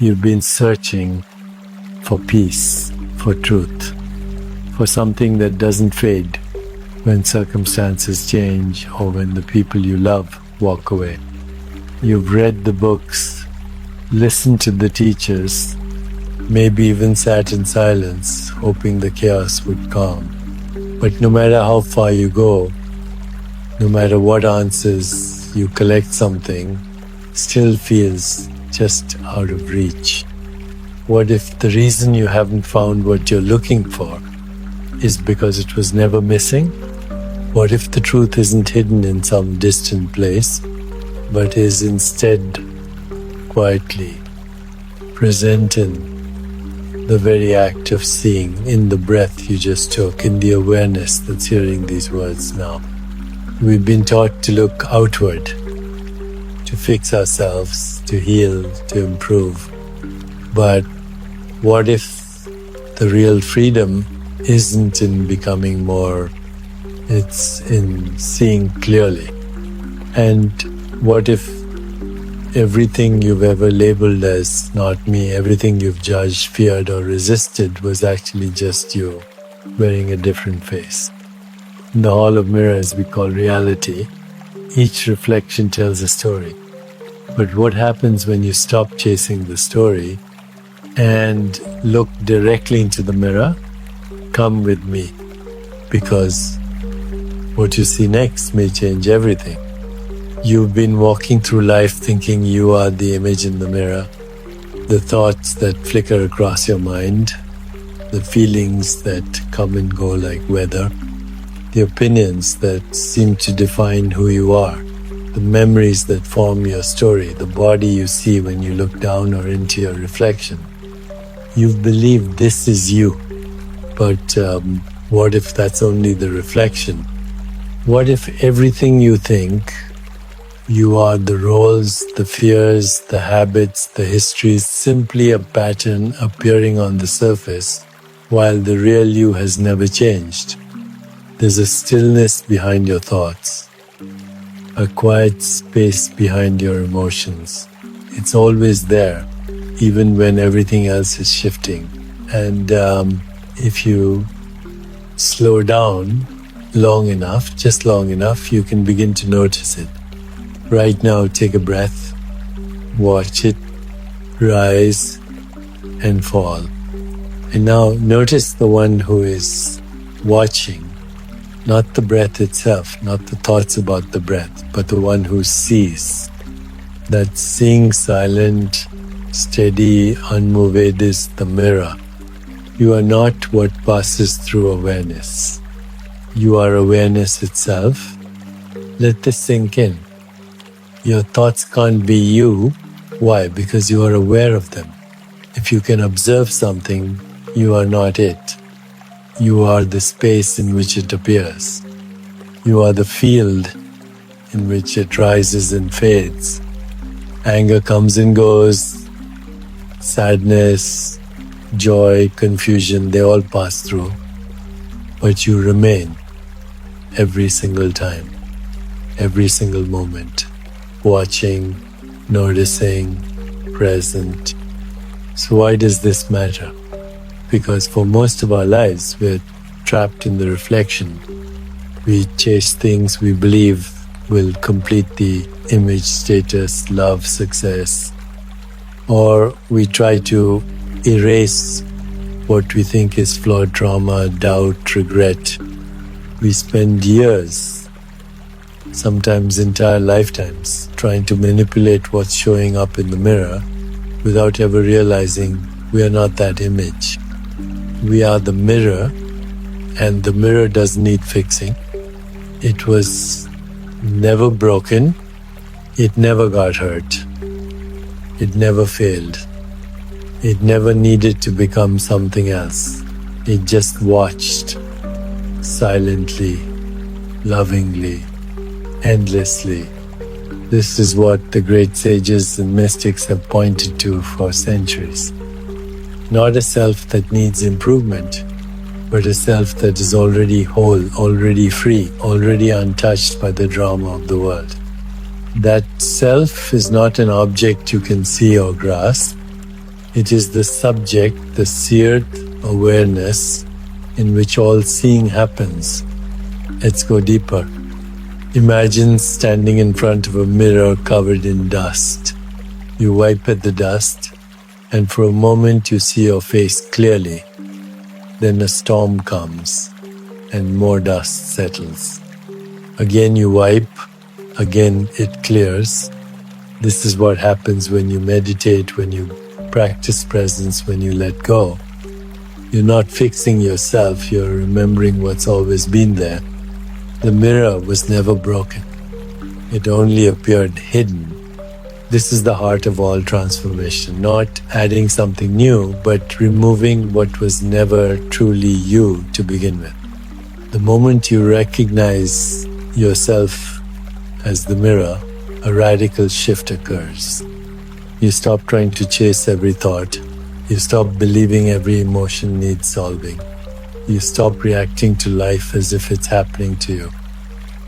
You've been searching for peace, for truth, for something that doesn't fade when circumstances change or when the people you love walk away. You've read the books, listened to the teachers, maybe even sat in silence, hoping the chaos would calm. But no matter how far you go, no matter what answers you collect, something still feels just out of reach. What if the reason you haven't found what you're looking for is because it was never missing? What if the truth isn't hidden in some distant place, but is instead quietly present in the very act of seeing, in the breath you just took, in the awareness that's hearing these words now? We've been taught to look outward, to fix ourselves, to heal, to improve. But what if the real freedom isn't in becoming more, it's in seeing clearly? And what if everything you've ever labeled as not me, everything you've judged, feared, or resisted was actually just you wearing a different face? In the hall of mirrors we call reality, each reflection tells a story. But what happens when you stop chasing the story and look directly into the mirror? Come with me, because what you see next may change everything. You've been walking through life thinking you are the image in the mirror, the thoughts that flicker across your mind, the feelings that come and go like weather, the opinions that seem to define who you are, the memories that form your story, the body you see when you look down or into your reflection. You've believed this is you, but what if that's only the reflection? What if everything you think, you are the roles, the fears, the habits, the histories, simply a pattern appearing on the surface, while the real you has never changed? There's a stillness behind your thoughts, a quiet space behind your emotions. It's always there, even when everything else is shifting. And if you slow down long enough, just long enough, you can begin to notice it. Right now, take a breath, watch it rise and fall. And now notice the one who is watching, not the breath itself, not the thoughts about the breath, but the one who sees. That seeing silent, steady, unmoved is the mirror. You are not what passes through awareness. You are awareness itself. Let this sink in. Your thoughts can't be you. Why? Because you are aware of them. If you can observe something, you are not it. You are the space in which it appears. You are the field in which it rises and fades. Anger comes and goes. Sadness, joy, confusion, they all pass through. But you remain every single time, every single moment, watching, noticing, present. So why does this matter? Because for most of our lives, we're trapped in the reflection. We chase things we believe will complete the image, status, love, success. Or we try to erase what we think is flawed trauma, doubt, regret. We spend years, sometimes entire lifetimes, trying to manipulate what's showing up in the mirror without ever realizing we are not that image. We are the mirror, and the mirror doesn't need fixing. It was never broken. It never got hurt. It never failed. It never needed to become something else. It just watched silently, lovingly, endlessly. This is what the great sages and mystics have pointed to for centuries. Not a self that needs improvement, but a self that is already whole, already free, already untouched by the drama of the world. That self is not an object you can see or grasp. It is the subject, the seared awareness in which all seeing happens. Let's go deeper. Imagine standing in front of a mirror covered in dust. You wipe at the dust, and for a moment you see your face clearly. Then a storm comes, and more dust settles. Again you wipe, again it clears. This is what happens when you meditate, when you practice presence, when you let go. You're not fixing yourself, you're remembering what's always been there. The mirror was never broken. It only appeared hidden. This is the heart of all transformation, not adding something new, but removing what was never truly you to begin with. The moment you recognize yourself as the mirror, a radical shift occurs. You stop trying to chase every thought. You stop believing every emotion needs solving. You stop reacting to life as if it's happening to you.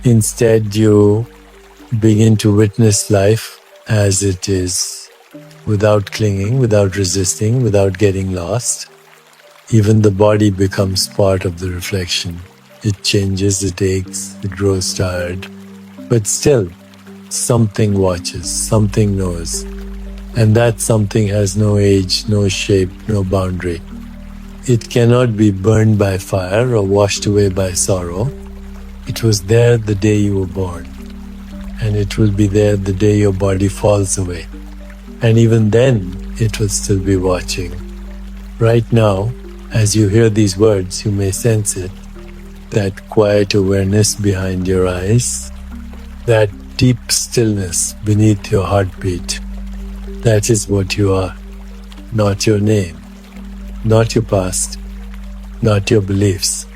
Instead, you begin to witness life as it is, without clinging, without resisting, without getting lost. Even the body becomes part of the reflection. It changes, it aches, it grows tired. But still, something watches, something knows. And that something has no age, no shape, no boundary. It cannot be burned by fire or washed away by sorrow. It was there the day you were born. And it will be there the day your body falls away. And even then, it will still be watching. Right now, as you hear these words, you may sense it. That quiet awareness behind your eyes. That deep stillness beneath your heartbeat. That is what you are. Not your name. Not your past. Not your beliefs.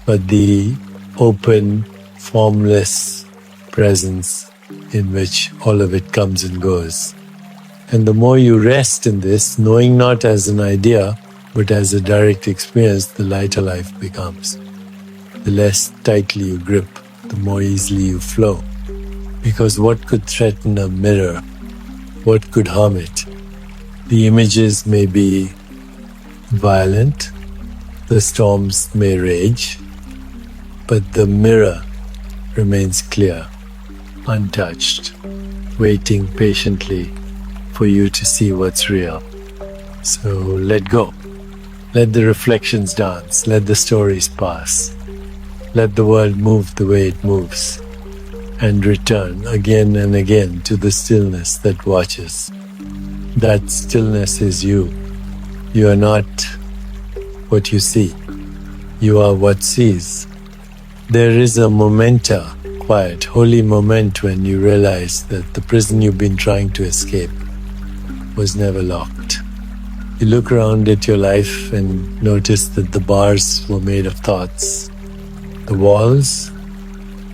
But the open, formless presence in which all of it comes and goes. And the more you rest in this, knowing not as an idea, but as a direct experience, the lighter life becomes. The less tightly you grip, the more easily you flow. Because what could threaten a mirror? What could harm it? The images may be violent, the storms may rage, but the mirror remains clear, untouched, waiting patiently for you to see what's real. So let go. Let the reflections dance. Let the stories pass. Let the world move the way it moves. And return again and again to the stillness that watches. That stillness is you. You are not what you see. You are what sees. There is a momenta, quiet, holy moment when you realize that the prison you've been trying to escape was never locked. You look around at your life and notice that the bars were made of thoughts. The walls,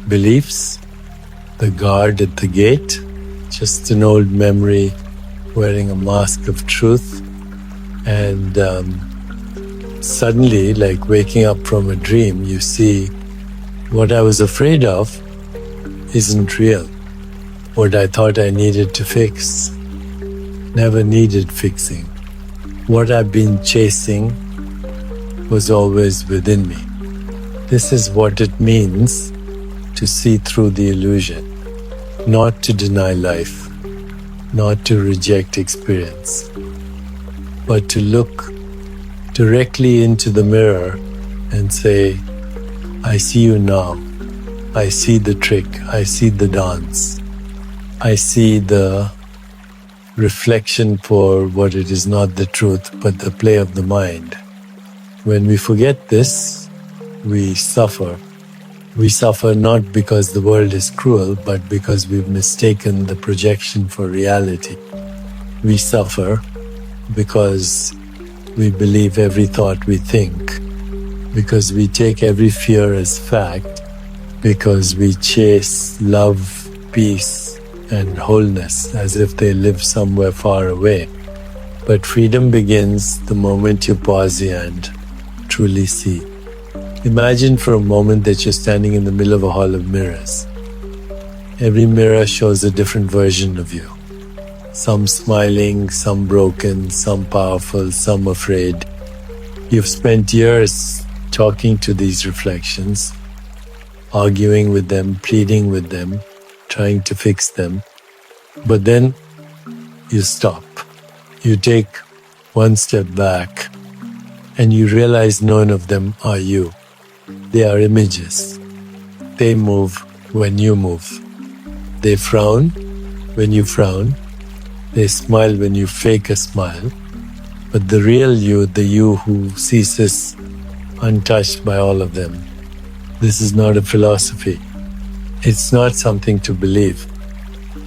beliefs, the guard at the gate, just an old memory wearing a mask of truth. And suddenly, like waking up from a dream, you see what I was afraid of isn't real. What I thought I needed to fix never needed fixing. What I've been chasing was always within me. This is what it means to see through the illusion, not to deny life, not to reject experience, but to look directly into the mirror and say, I see you now. I see the trick. I see the dance. I see the reflection for what it is, not the truth, but the play of the mind. When we forget this, we suffer. We suffer not because the world is cruel, but because we've mistaken the projection for reality. We suffer because we believe every thought we think, because we take every fear as fact, because we chase love, peace, and wholeness as if they live somewhere far away. But freedom begins the moment you pause and truly see. Imagine for a moment that you're standing in the middle of a hall of mirrors. Every mirror shows a different version of you. some smiling, some broken, some powerful, some afraid. You've spent years talking to these reflections, arguing with them, pleading with them, trying to fix them. But then you stop. You take one step back and you realize none of them are you. They are images. They move when you move. They frown when you frown. They smile when you fake a smile. But the real you, the you who ceases untouched by all of them, this is not a philosophy. It's not something to believe.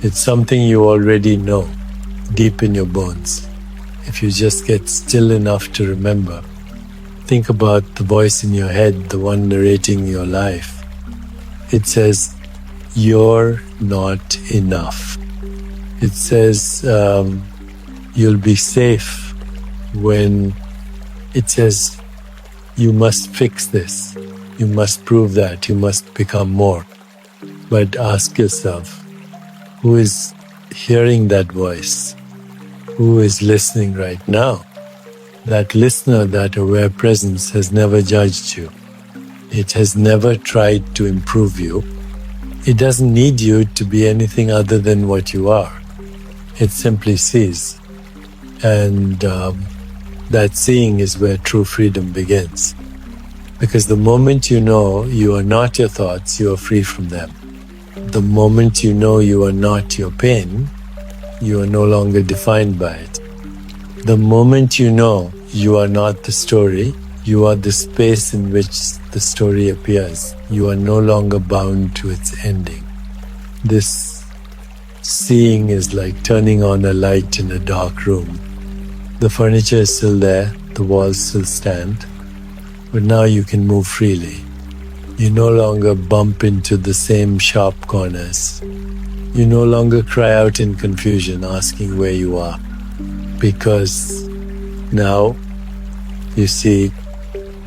It's something you already know, deep in your bones. If you just get still enough to remember, think about the voice in your head, the one narrating your life. It says, you're not enough. It says, you'll be safe when it says, you must fix this. You must prove that. You must become more. But ask yourself, who is hearing that voice? Who is listening right now? That listener, that aware presence has never judged you. It has never tried to improve you. It doesn't need you to be anything other than what you are. It simply sees. And that seeing is where true freedom begins. Because the moment you know you are not your thoughts, you are free from them. The moment you know you are not your pain, you are no longer defined by it. The moment you know you are not the story, you are the space in which the story appears. You are no longer bound to its ending. This seeing is like turning on a light in a dark room. The furniture is still there, the walls still stand, but now you can move freely. You no longer bump into the same sharp corners. You no longer cry out in confusion, asking where you are, because now you see,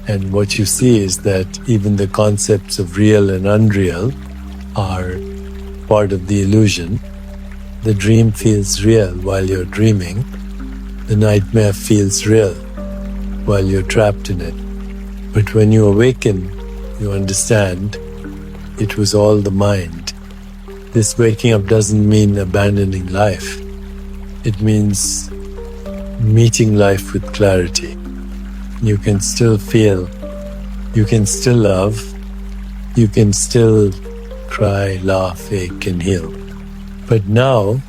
and what you see is that even the concepts of real and unreal are part of the illusion. The dream feels real while you're dreaming. The nightmare feels real while you're trapped in it. But when you awaken, you understand it was all the mind. This waking up doesn't mean abandoning life. It means meeting life with clarity. You can still feel, you can still love, you can still cry, laugh, ache, and heal. But now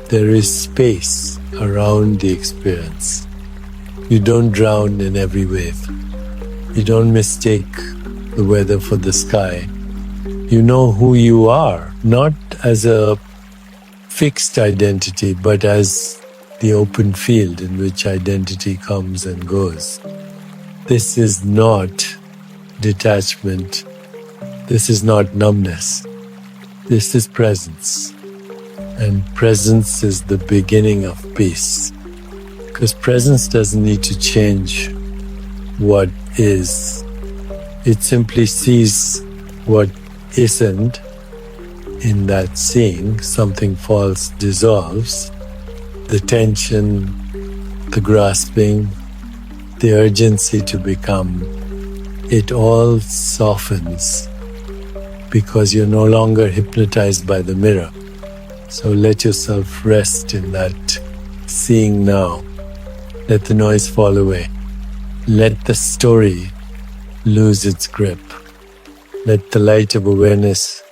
there is space around the experience. You don't drown in every wave. You don't mistake the weather for the sky. You know who you are, not as a fixed identity, but as the open field in which identity comes and goes. This is not detachment. This is not numbness. This is presence. And presence is the beginning of peace. Because presence doesn't need to change what is. It simply sees what isn't. In that seeing, something false dissolves. The tension, the grasping, the urgency to become, it all softens because you're no longer hypnotized by the mirror. So let yourself rest in that seeing now. Let the noise fall away. Let the story lose its grip. Let the light of awareness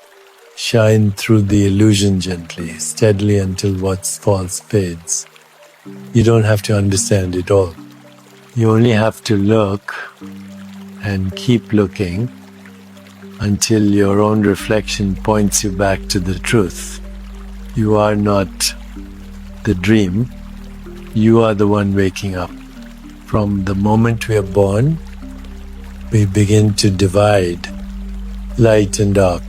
shine through the illusion gently, steadily until what's false fades. You don't have to understand it all. You only have to look and keep looking until your own reflection points you back to the truth. You are not the dream. You are the one waking up. From the moment we are born, we begin to divide light and dark,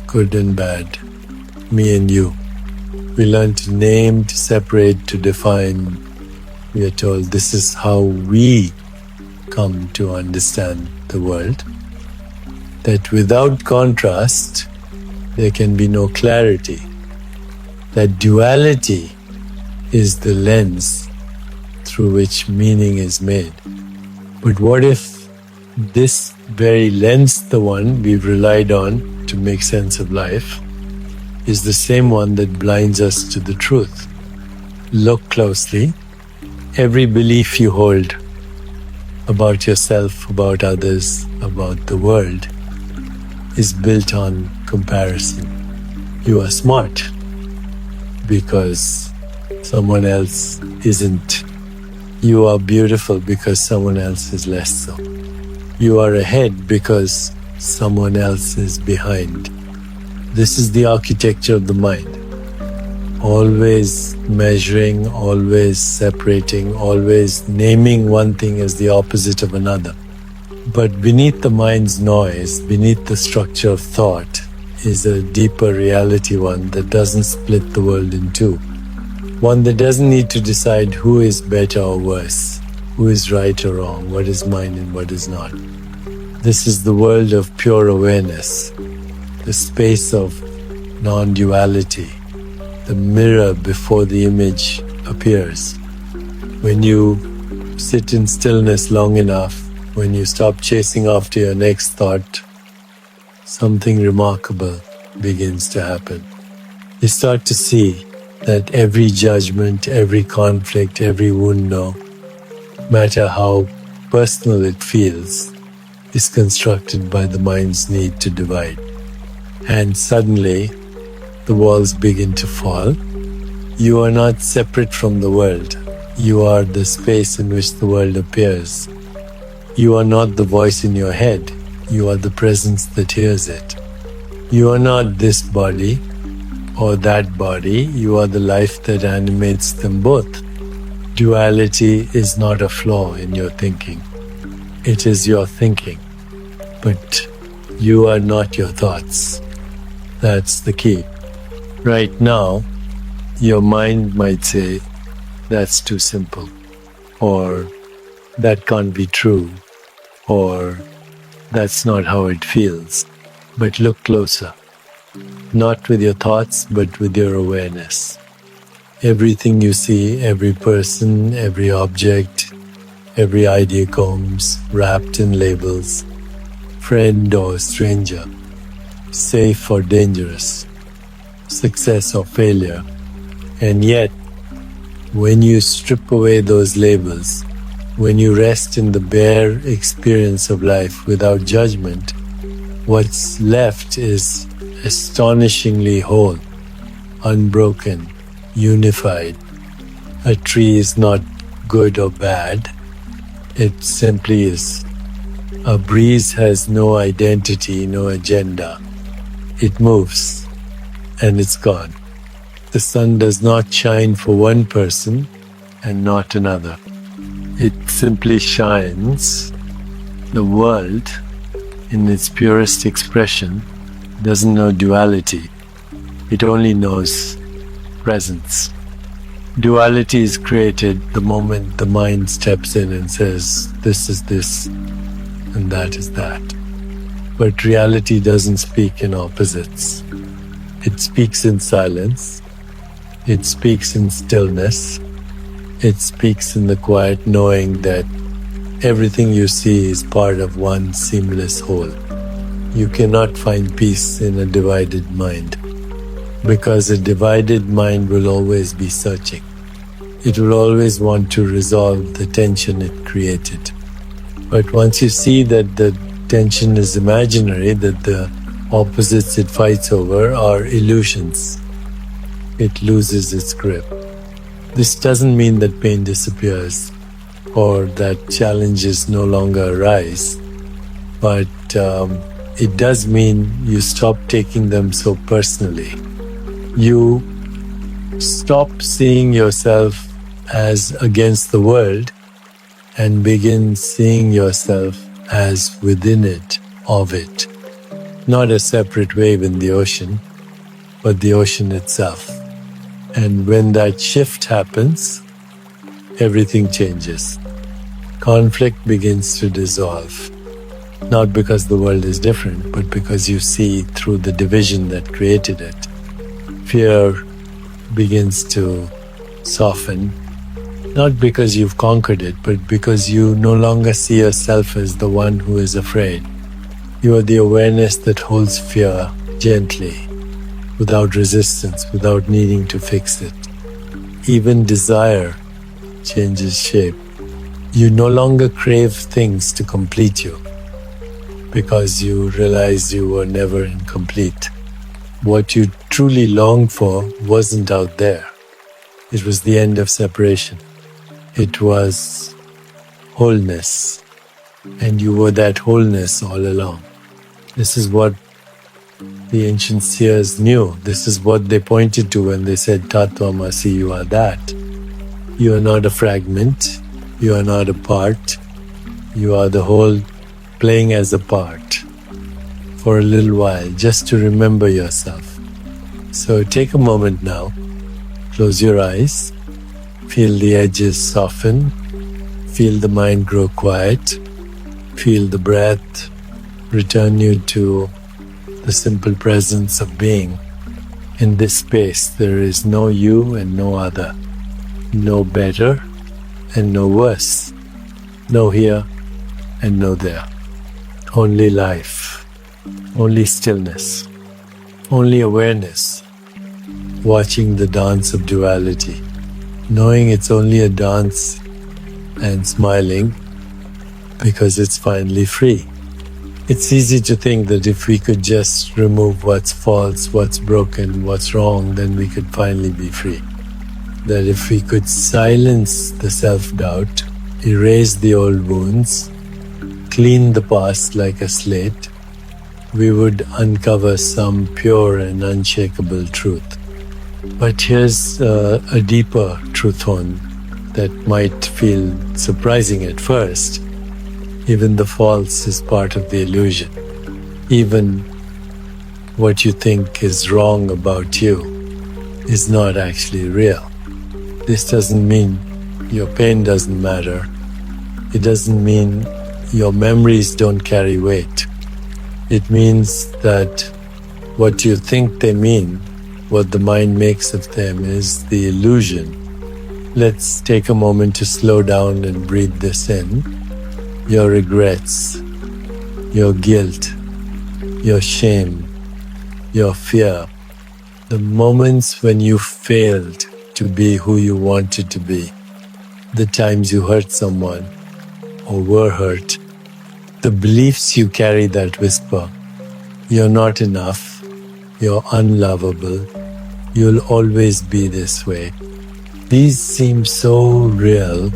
good and bad, me and you. We learn to name, to separate, to define. We are told this is how we come to understand the world. That without contrast, there can be no clarity. That duality is the lens through which meaning is made. But what if this very lens, the one we've relied on to make sense of life, is the same one that blinds us to the truth? Look closely. Every belief you hold about yourself, about others, about the world is built on comparison. You are smart because someone else isn't. You are beautiful because someone else is less so. You are ahead because someone else is behind. This is the architecture of the mind. Always measuring, always separating, always naming one thing as the opposite of another. But beneath the mind's noise, beneath the structure of thought, is a deeper reality, one that doesn't split the world in two. One that doesn't need to decide who is better or worse, who is right or wrong, what is mine and what is not. This is the world of pure awareness, the space of non-duality, the mirror before the image appears. When you sit in stillness long enough, when you stop chasing after your next thought, something remarkable begins to happen. You start to see that every judgment, every conflict, every wound, no matter how personal it feels, is constructed by the mind's need to divide. And suddenly, the walls begin to fall. You are not separate from the world. You are the space in which the world appears. You are not the voice in your head. You are the presence that hears it. You are not this body or that body. You are the life that animates them both. Duality is not a flaw in your thinking. It is your thinking. But you are not your thoughts. That's the key. Right now, your mind might say, that's too simple, or that can't be true, or that's not how it feels. But look closer. Not with your thoughts, but with your awareness. Everything you see, every person, every object, every idea comes wrapped in labels, friend or stranger, safe or dangerous, success or failure. And yet, when you strip away those labels, when you rest in the bare experience of life without judgment, what's left is astonishingly whole, unbroken, unified. A tree is not good or bad, it simply is. A breeze has no identity, no agenda. It moves, and it's gone. The sun does not shine for one person and not another. It simply shines. The world, in its purest expression, doesn't know duality. It only knows presence. Duality is created the moment the mind steps in and says, this is this and that is that. But reality doesn't speak in opposites. It speaks in silence. It speaks in stillness. It speaks in the quiet knowing that everything you see is part of one seamless whole. You cannot find peace in a divided mind, because a divided mind will always be searching. It will always want to resolve the tension it created. But once you see that the tension is imaginary, that the opposites it fights over are illusions, it loses its grip. This doesn't mean that pain disappears or that challenges no longer arise, but it does mean you stop taking them so personally. You stop seeing yourself as against the world and begin seeing yourself as within it, of it. Not a separate wave in the ocean, but the ocean itself. And when that shift happens, everything changes. Conflict begins to dissolve. Not because the world is different, but because you see through the division that created it. Fear begins to soften, not because you've conquered it, but because you no longer see yourself as the one who is afraid. You are the awareness that holds fear gently, without resistance, without needing to fix it. Even desire changes shape. You no longer crave things to complete you, because you realize you were never incomplete. What you truly longed for wasn't out there. It was the end of separation. It was wholeness, and you were that wholeness all along. This is what the ancient seers knew. This is what they pointed to when they said, Tattvamasi, you are that. You are not a fragment. You are not a part. You are the whole playing as a part for a little while, just to remember yourself. So take a moment now. Close your eyes. Feel the edges soften. Feel the mind grow quiet. Feel the breath return you to the simple presence of being. In this space, there is no you and no other, no better and no worse, no here and no there. Only life, only stillness, only awareness, watching the dance of duality, knowing it's only a dance and smiling because it's finally free. It's easy to think that if we could just remove what's false, what's broken, what's wrong, then we could finally be free. That if we could silence the self-doubt, erase the old wounds, clean the past like a slate, we would uncover some pure and unshakable truth. But here's a deeper truth one that might feel surprising at first. Even the false is part of the illusion. Even what you think is wrong about you is not actually real. This doesn't mean your pain doesn't matter. It doesn't mean your memories don't carry weight. It means that what you think they mean, what the mind makes of them, is the illusion. Let's take a moment to slow down and breathe this in. Your regrets, your guilt, your shame, your fear, the moments when you failed to be who you wanted to be, the times you hurt someone or were hurt, the beliefs you carry that whisper, you're not enough, you're unlovable, you'll always be this way. These seem so real,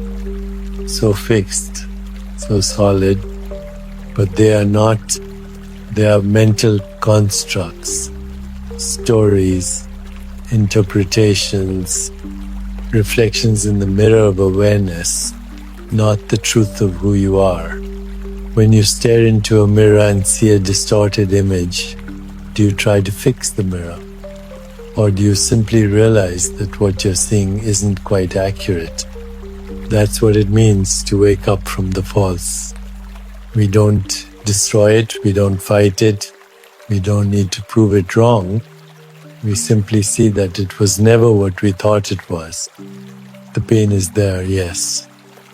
so fixed, so solid, but they are not. They are mental constructs, stories, interpretations, reflections in the mirror of awareness, not the truth of who you are. When you stare into a mirror and see a distorted image, do you try to fix the mirror? Or do you simply realize that what you're seeing isn't quite accurate? That's what it means to wake up from the false. We don't destroy it, we don't fight it, we don't need to prove it wrong. We simply see that it was never what we thought it was. The pain is there, yes.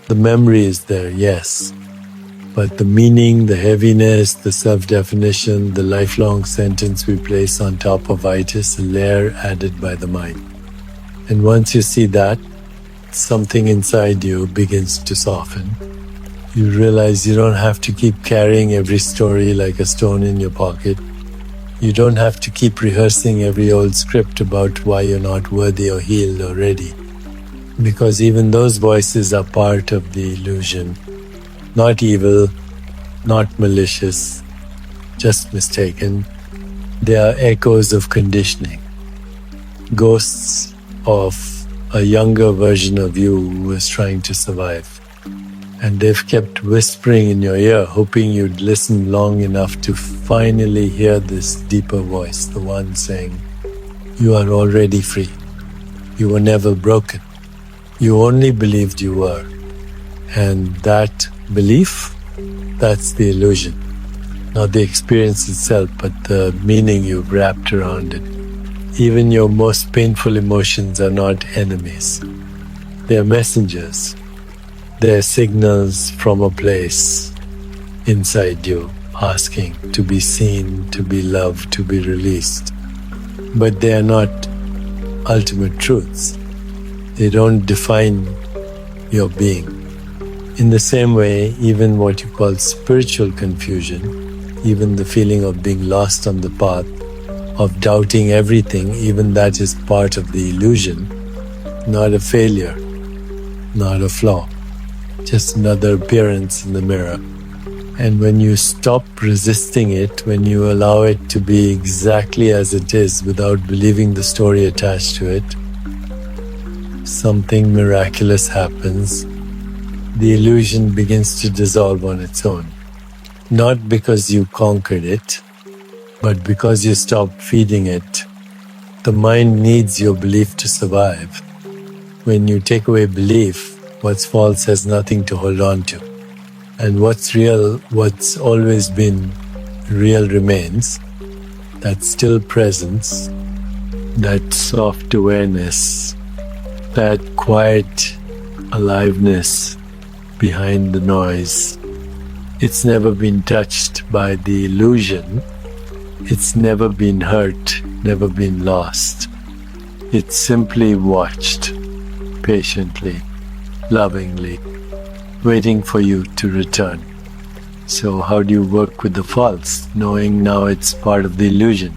The memory is there, yes. But the meaning, the heaviness, the self-definition, the lifelong sentence we place on top of it is a layer added by the mind. And once you see that, something inside you begins to soften. You realize you don't have to keep carrying every story like a stone in your pocket. You don't have to keep rehearsing every old script about why you're not worthy or healed or ready. Because even those voices are part of the illusion. Not evil, not malicious, just mistaken. They are echoes of conditioning. Ghosts of a younger version of you who was trying to survive. And they've kept whispering in your ear, hoping you'd listen long enough to finally hear this deeper voice, the one saying, you are already free. You were never broken. You only believed you were. And that belief, that's the illusion. Not the experience itself, but the meaning you've wrapped around it. Even your most painful emotions are not enemies. They are messengers. They are signals from a place inside you, asking to be seen, to be loved, to be released. But they are not ultimate truths. They don't define your being. In the same way, even what you call spiritual confusion, even the feeling of being lost on the path, of doubting everything, even that is part of the illusion, not a failure, not a flaw, just another appearance in the mirror. And when you stop resisting it, when you allow it to be exactly as it is without believing the story attached to it, something miraculous happens. The illusion begins to dissolve on its own. Not because you conquered it, but because you stopped feeding it. The mind needs your belief to survive. When you take away belief, what's false has nothing to hold on to. And what's real, what's always been real remains. That still presence, that soft awareness, that quiet aliveness behind the noise. It's never been touched by the illusion. It's never been hurt, never been lost. It's simply watched patiently, lovingly, waiting for you to return. So how do you work with the false, knowing now it's part of the illusion?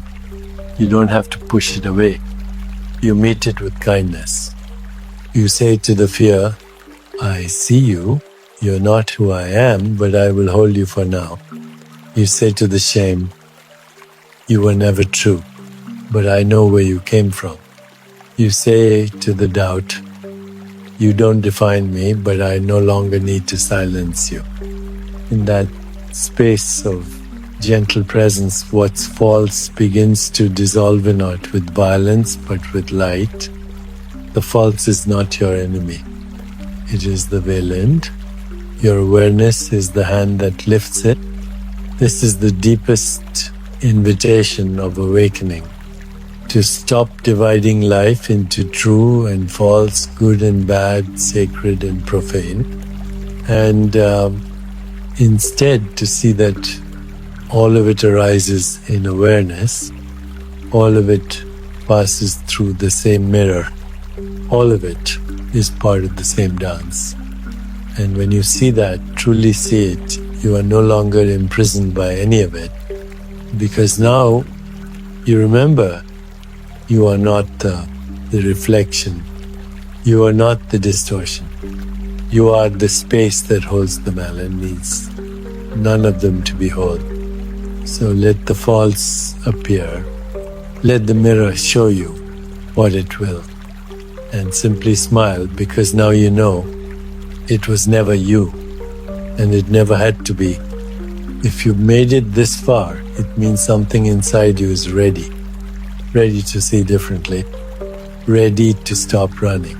You don't have to push it away. You meet it with kindness. You say to the fear, I see you. You're not who I am, but I will hold you for now. You say to the shame, you were never true, but I know where you came from. You say to the doubt, you don't define me, but I no longer need to silence you. In that space of gentle presence, what's false begins to dissolve not with violence, but with light. The false is not your enemy. It is the veilant. Your awareness is the hand that lifts it. This is the deepest invitation of awakening, to stop dividing life into true and false, good and bad, sacred and profane, and instead to see that all of it arises in awareness, all of it passes through the same mirror, all of it is part of the same dance. And when you see that, truly see it, you are no longer imprisoned by any of it. Because now you remember you are not the reflection. You are not the distortion. You are the space that holds them all and needs none of them to be whole. So let the false appear. Let the mirror show you what it will. And simply smile, because now you know it was never you, and it never had to be. If you made it this far, it means something inside you is ready to see differently, ready to stop running,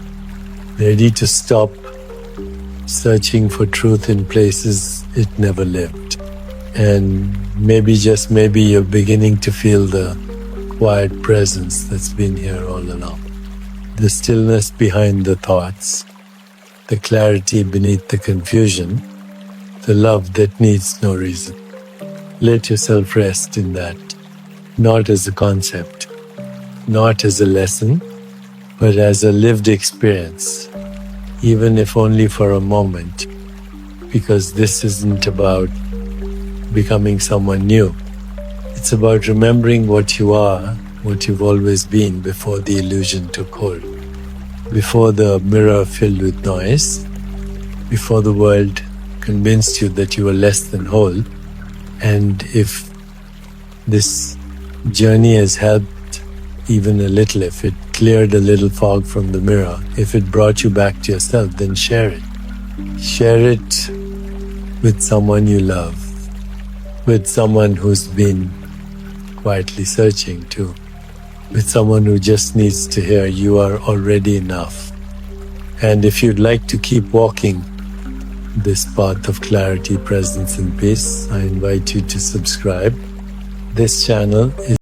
ready to stop searching for truth in places it never lived. And maybe, just maybe, you're beginning to feel the quiet presence that's been here all along. The stillness behind the thoughts, the clarity beneath the confusion, the love that needs no reason. Let yourself rest in that, not as a concept, not as a lesson, but as a lived experience, even if only for a moment, because this isn't about becoming someone new. It's about remembering what you are, what you've always been before the illusion took hold, before the mirror filled with noise, before the world convinced you that you were less than whole. And if this journey has helped even a little, if it cleared a little fog from the mirror, if it brought you back to yourself, then share it. Share it with someone you love, with someone who's been quietly searching too, with someone who just needs to hear you are already enough. And if you'd like to keep walking this path of clarity, presence and peace, I invite you to subscribe. This channel is